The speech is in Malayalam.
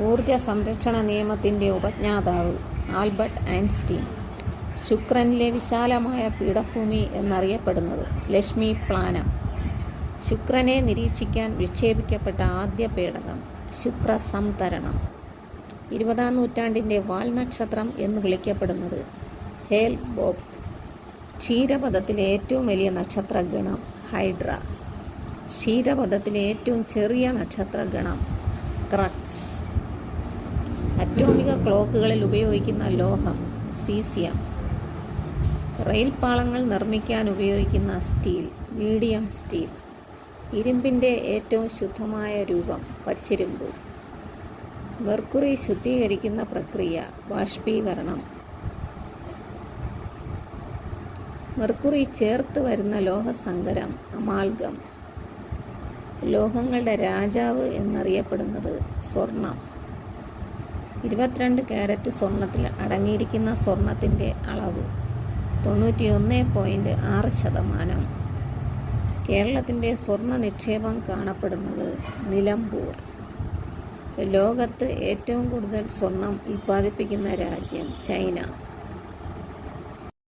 ഊർജ സംരക്ഷണ നിയമത്തിൻ്റെ ഉപജ്ഞാതാവ് ആൽബർട്ട് ഐൻസ്റ്റീൻ. ശുക്രനിലെ വിശാലമായ പീഠഭൂമി എന്നറിയപ്പെടുന്നത് ലക്ഷ്മി പ്ലാനം. ശുക്രനെ നിരീക്ഷിക്കാൻ വിക്ഷേപിക്കപ്പെട്ട ആദ്യ പേടകം ശുക്രസംതരണം. 20-ാം നൂറ്റാണ്ടിൻ്റെ വാൽ നക്ഷത്രം എന്ന് വിളിക്കപ്പെടുന്നത് ഹേൽ ബോബ്. ക്ഷീരപഥത്തിലെ ഏറ്റവും വലിയ നക്ഷത്രഗണം ഹൈഡ്ര. ക്ഷീരപഥത്തിലെ ഏറ്റവും ചെറിയ നക്ഷത്രഗണം ക്രക്സ്. അറ്റോമിക ക്ലോക്കുകളിൽ ഉപയോഗിക്കുന്ന ലോഹം സീസിയം. റെയിൽ പാളങ്ങൾ നിർമ്മിക്കാൻ ഉപയോഗിക്കുന്ന സ്റ്റീൽ മീഡിയം സ്റ്റീൽ. ഇരുമ്പിൻ്റെ ഏറ്റവും ശുദ്ധമായ രൂപം പച്ചിരുമ്പ്. മെർക്കുറി ശുദ്ധീകരിക്കുന്ന പ്രക്രിയ ബാഷ്പീകരണം. മെർക്കുറി ചേർത്ത് വരുന്ന ലോഹസങ്കരം അമാൽഗം. ലോഹങ്ങളുടെ രാജാവ് എന്നറിയപ്പെടുന്നത് സ്വർണം. 22 കാരറ്റ് സ്വർണത്തിൽ അടങ്ങിയിരിക്കുന്ന സ്വർണത്തിൻ്റെ അളവ് 91.6%. കേരളത്തിൻ്റെ സ്വർണ്ണ നിക്ഷേപം കാണപ്പെടുന്നത് നിലമ്പൂർ. ലോകത്ത് ഏറ്റവും കൂടുതൽ സ്വർണം ഉൽപ്പാദിപ്പിക്കുന്ന രാജ്യം ചൈന.